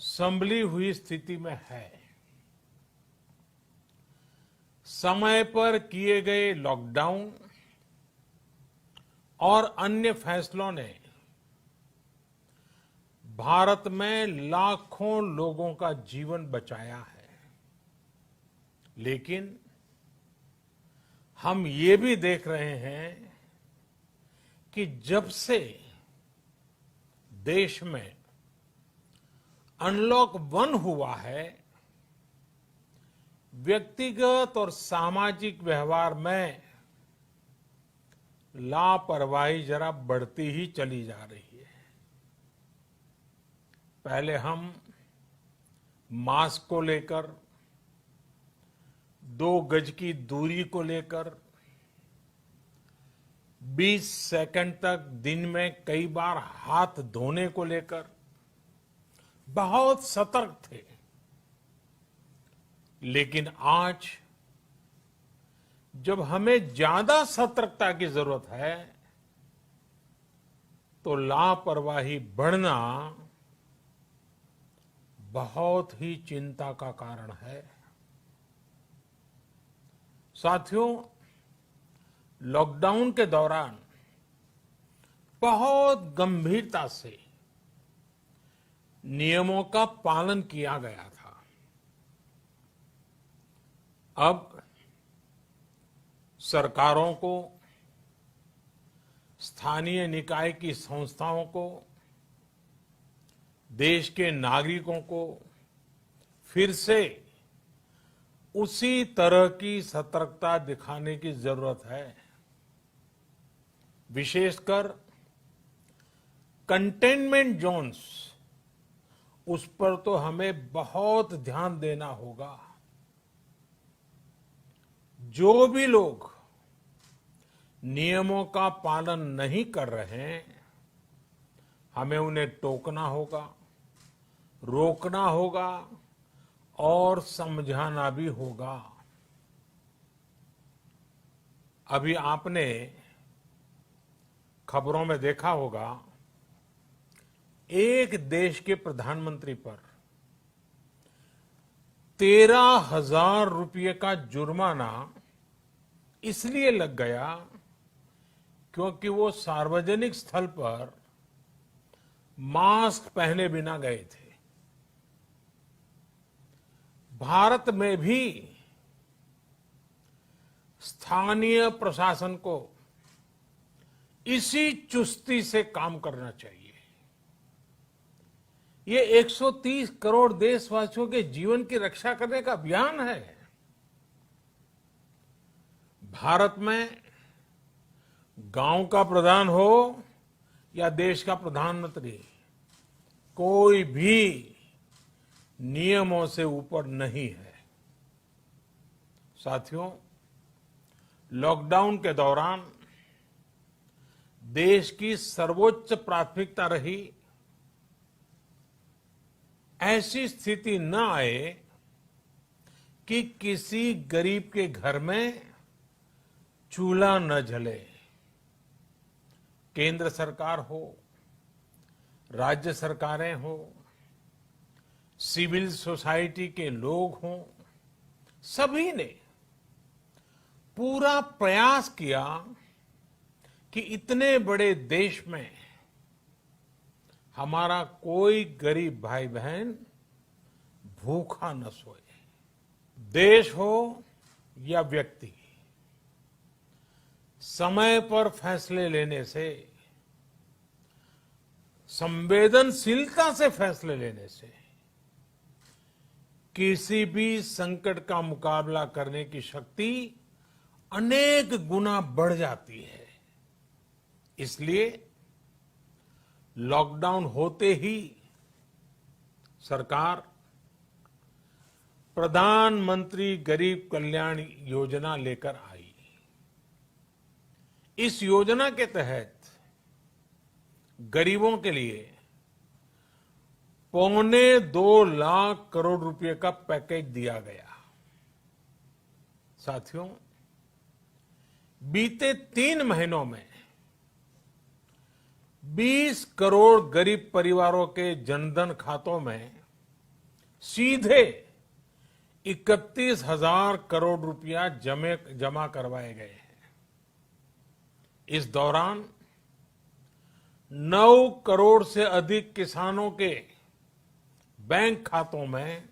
संभली हुई स्थिति में है। समय पर किए गए लॉकडाउन और अन्य फैसलों ने भारत में लाखों लोगों का जीवन बचाया है, लेकिन हम ये भी देख रहे हैं कि जब से देश में अनलॉक 1 हुआ है, व्यक्तिगत और सामाजिक व्यवहार में लापरवाही जरा बढ़ती ही चली जा रही है। पहले हम मास्क को लेकर, 2 गज की दूरी को लेकर 20 सेकंड तक दिन में कई बार हाथ धोने को लेकर बहुत सतर्क थे, लेकिन आज जब हमें ज्यादा सतर्कता की जरूरत है तो लापरवाही बढ़ना बहुत ही चिंता का कारण है। साथियों, लॉकडाउन के दौरान बहुत गंभीरता से नियमों का पालन किया गया था। अब सरकारों को, स्थानीय निकाय की संस्थाओं को, देश के नागरिकों को फिर से उसी तरह की सतर्कता दिखाने की जरूरत है। विशेषकर कंटेनमेंट जोन्स, उस पर तो हमें बहुत ध्यान देना होगा। जो भी लोग नियमों का पालन नहीं कर रहे हैं, हमें उन्हें टोकना होगा, रोकना होगा और समझाना भी होगा। अभी आपने खबरों में देखा होगा, एक देश के प्रधानमंत्री पर 13,000 रुपये का जुर्माना इसलिए लग गया क्योंकि वो सार्वजनिक स्थल पर मास्क पहने बिना गए थे। भारत में भी स्थानीय प्रशासन को इसी चुस्ती से काम करना चाहिए। ये 130 करोड़ देशवासियों के जीवन की रक्षा करने का अभियान है। भारत में गांव का प्रधान हो या देश का प्रधानमंत्री, कोई भी नियमों से ऊपर नहीं है। साथियों, लॉकडाउन के दौरान देश की सर्वोच्च प्राथमिकता रही ऐसी स्थिति न आए कि किसी गरीब के घर में चूल्हा न जले। केंद्र सरकार हो, राज्य सरकारें हो, सिविल सोसाइटी के लोग हों, सभी ने पूरा प्रयास किया कि इतने बड़े देश में हमारा कोई गरीब भाई बहन भूखा न सोए। देश हो या व्यक्ति, समय पर फैसले लेने से, संवेदनशीलता से फैसले लेने से किसी भी संकट का मुकाबला करने की शक्ति अनेक गुना बढ़ जाती है। इसलिए लॉकडाउन होते ही सरकार प्रधानमंत्री गरीब कल्याण योजना लेकर आई। इस योजना के तहत गरीबों के लिए 2.25 लाख करोड़ रुपए का पैकेज दिया गया। साथियों, बीते 3 महीनों में 20 करोड़ गरीब परिवारों के जनधन खातों में सीधे 31,000 करोड़ रुपया जमा करवाए गए हैं। इस दौरान 9 करोड़ से अधिक किसानों के बैंक खातों में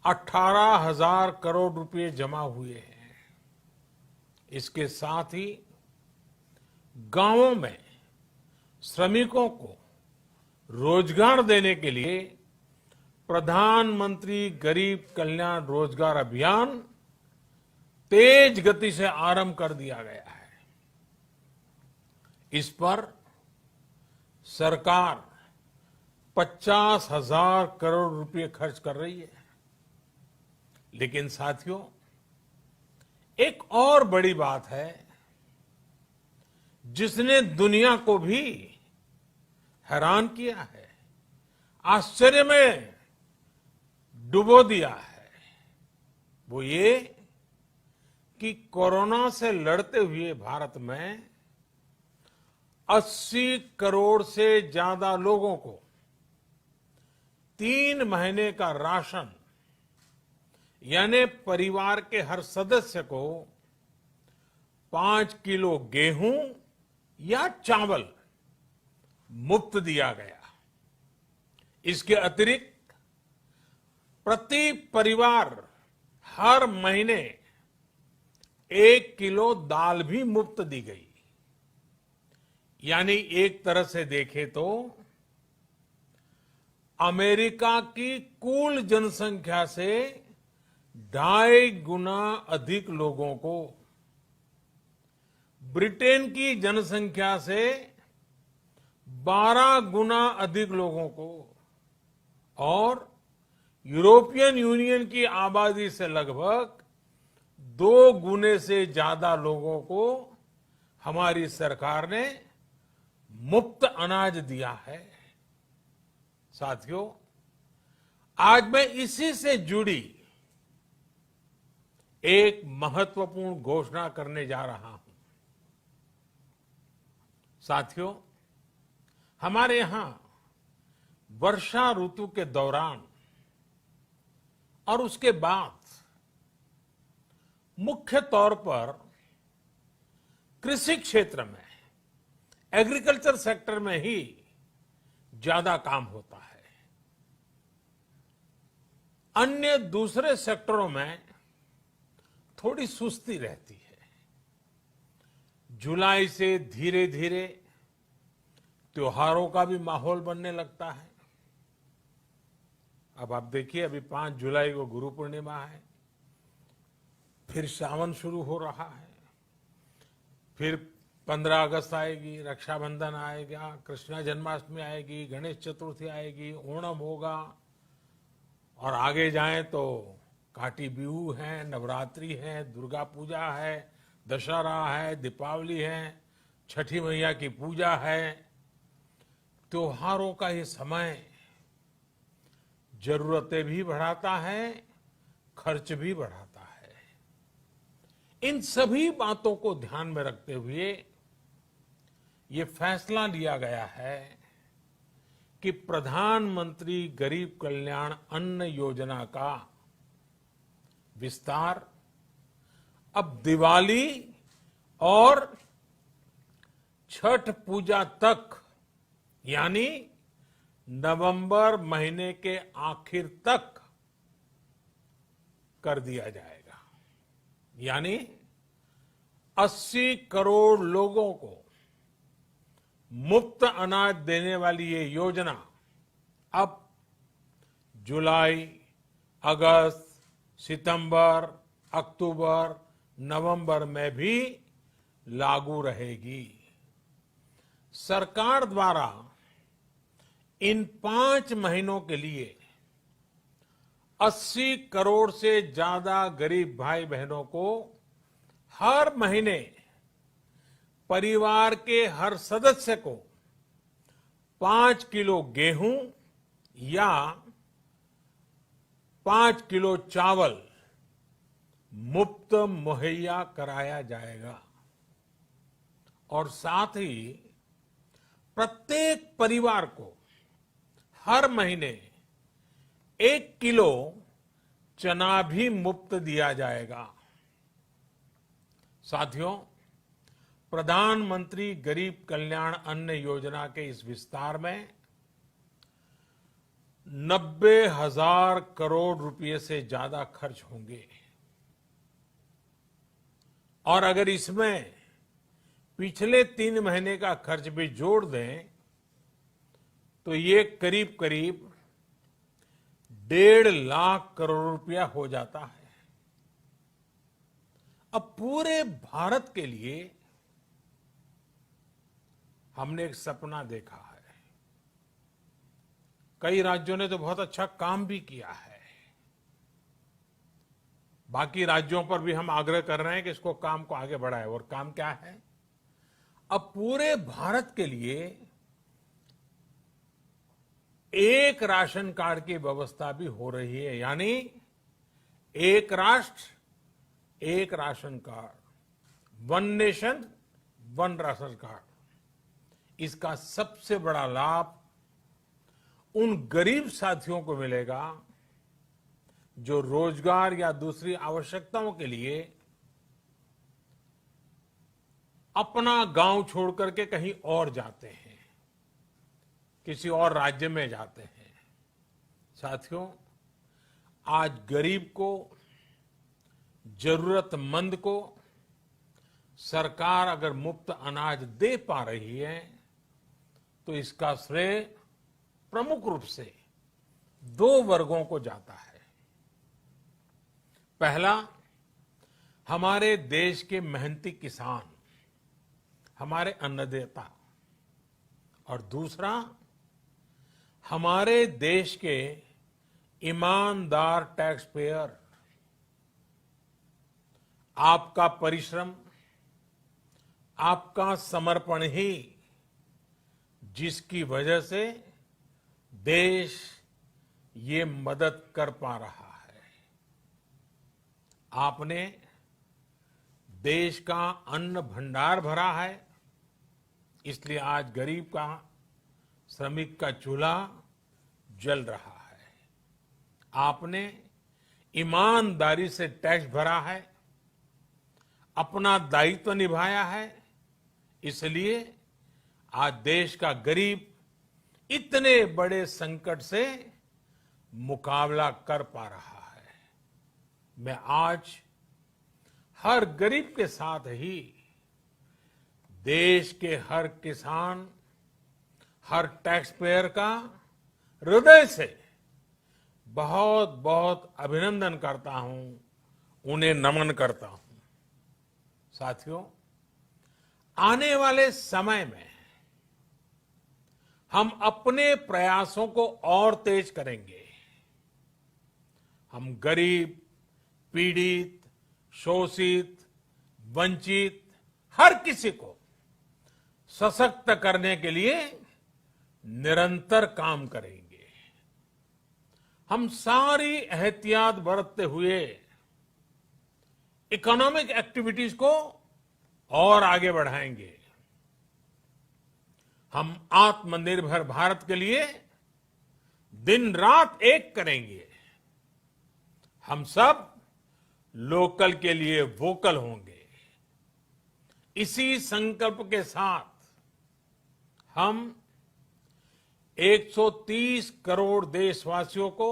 18,000 करोड़ रुपए जमा हुए हैं। इसके साथ ही गांवों में श्रमिकों को रोजगार देने के लिए प्रधानमंत्री गरीब कल्याण रोजगार अभियान तेज गति से आरंभ कर दिया गया है। इस पर सरकार 50,000 करोड़ रुपए खर्च कर रही है। लेकिन साथियों, एक और बड़ी बात है जिसने दुनिया को भी हैरान किया है, आश्चर्य में डुबो दिया है। वो ये कि कोरोना से लड़ते हुए भारत में 80 करोड़ से ज्यादा लोगों को 3 महीने का राशन, यानी परिवार के हर सदस्य को 5 किलो गेहूं या चावल मुफ्त दिया गया। इसके अतिरिक्त प्रति परिवार हर महीने 1 किलो दाल भी मुफ्त दी गई। यानी एक तरह से देखें तो अमेरिका की कुल जनसंख्या से 2.5 गुना अधिक लोगों को, ब्रिटेन की जनसंख्या से 12 गुना अधिक लोगों को और यूरोपियन यूनियन की आबादी से लगभग 2 गुने से ज्यादा लोगों को हमारी सरकार ने मुफ्त अनाज दिया है। साथियों, आज मैं इसी से जुड़ी एक महत्वपूर्ण घोषणा करने जा रहा हूं। साथियों, हमारे यहां वर्षा ऋतु के दौरान और उसके बाद मुख्य तौर पर कृषि क्षेत्र में, एग्रीकल्चर सेक्टर में ही ज्यादा काम होता है। अन्य दूसरे सेक्टरों में थोड़ी सुस्ती रहती है। जुलाई से धीरे धीरे त्योहारों का भी माहौल बनने लगता है। अब आप देखिए, अभी 5 जुलाई को गुरु पूर्णिमा है, फिर सावन शुरू हो रहा है, फिर 15 अगस्त आएगी, रक्षाबंधन आएगा, कृष्ण जन्माष्टमी आएगी, गणेश चतुर्थी आएगी, ओणम होगा और आगे जाएं तो काटी बिहू है, नवरात्रि है, दुर्गा पूजा है, दशहरा है, दीपावली है, छठी मैया की पूजा है। त्योहारों का ये समय जरूरतें भी बढ़ाता है, खर्च भी बढ़ाता है। इन सभी बातों को ध्यान में रखते हुए ये फैसला लिया गया है कि प्रधानमंत्री गरीब कल्याण अन्न योजना का विस्तार अब दिवाली और छठ पूजा तक, यानी नवंबर महीने के आखिर तक कर दिया जाएगा। यानी 80 करोड़ लोगों को मुफ्त अनाज देने वाली ये योजना अब जुलाई, अगस्त, सितंबर, अक्टूबर, नवंबर में भी लागू रहेगी। सरकार द्वारा इन 5 महीनों के लिए 80 करोड़ से ज्यादा गरीब भाई बहनों को हर महीने परिवार के हर सदस्य को 5 किलो गेहूं या 5 किलो चावल मुफ्त मुहैया कराया जाएगा। और साथ ही प्रत्येक परिवार को हर महीने 1 किलो चना भी मुफ्त दिया जाएगा। साथियों, प्रधानमंत्री गरीब कल्याण अन्न योजना के इस विस्तार में 90,000 करोड़ रुपए से ज्यादा खर्च होंगे और अगर इसमें पिछले 3 महीने का खर्च भी जोड़ दें तो ये करीब करीब 1.5 लाख करोड़ रुपया हो जाता है। अब पूरे भारत के लिए हमने एक सपना देखा है। कई राज्यों ने तो बहुत अच्छा काम भी किया है। बाकी राज्यों पर भी हम आग्रह कर रहे हैं कि इसको काम को आगे बढ़ाएं। और काम क्या है? अब पूरे भारत के लिए एक राशन कार्ड की व्यवस्था भी हो रही है, यानी एक राष्ट्र एक ration card, one nation one ration card. इसका सबसे बड़ा लाभ उन गरीब साथियों को मिलेगा जो रोजगार या दूसरी आवश्यकताओं के लिए अपना गांव छोड़ करके कहीं और जाते हैं, किसी और राज्य में जाते हैं। साथियों, आज गरीब को, जरूरतमंद को सरकार अगर मुफ्त अनाज दे पा रही है तो इसका श्रेय प्रमुख रूप से 2 वर्गों को जाता है। पहला, हमारे देश के मेहनती किसान, हमारे अन्नदाता, और दूसरा हमारे देश के ईमानदार टैक्स पेयर। आपका परिश्रम, आपका समर्पण ही जिसकी वजह से देश ये मदद कर पा रहा है। आपने देश का अन्न भंडार भरा है, इसलिए आज गरीब का, श्रमिक का चूल्हा जल रहा है। आपने ईमानदारी से टैक्स भरा है, अपना दायित्व निभाया है, इसलिए आज देश का गरीब इतने बड़े संकट से मुकाबला कर पा रहा है। मैं आज हर गरीब के साथ ही देश के हर किसान, हर टैक्स पेयर का हृदय से बहुत बहुत अभिनंदन करता हूं, उन्हें नमन करता हूं। साथियों, आने वाले समय में हम अपने प्रयासों को और तेज करेंगे। हम गरीब, पीड़ित, शोषित, वंचित हर किसी को सशक्त करने के लिए निरंतर काम करेंगे। हम सारी एहतियात बरतते हुए इकोनॉमिक एक्टिविटीज को और आगे बढ़ाएंगे। हम आत्मनिर्भर भारत के लिए दिन रात एक करेंगे। हम सब लोकल के लिए वोकल होंगे। इसी संकल्प के साथ हम 130 करोड़ देशवासियों को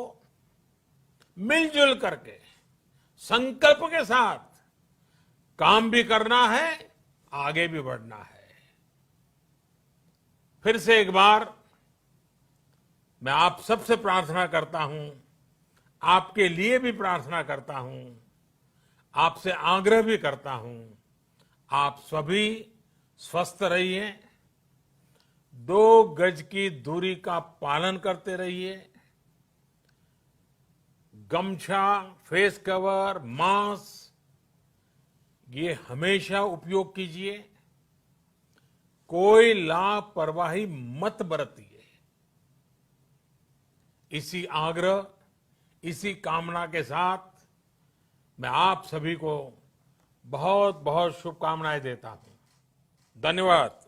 मिलजुल करके संकल्प के साथ काम भी करना है, आगे भी बढ़ना है। फिर से एक बार मैं आप सबसे प्रार्थना करता हूं, आपके लिए भी प्रार्थना करता हूं, आपसे आग्रह भी करता हूं, आप सभी स्वस्थ रहिए, 2 गज की दूरी का पालन करते रहिए, गमछा, फेस कवर, मास्क ये हमेशा उपयोग कीजिए। कोई लापरवाही मत बरतिए। इसी आग्रह, इसी कामना के साथ मैं आप सभी को बहुत बहुत शुभकामनाएं देता हूं। धन्यवाद।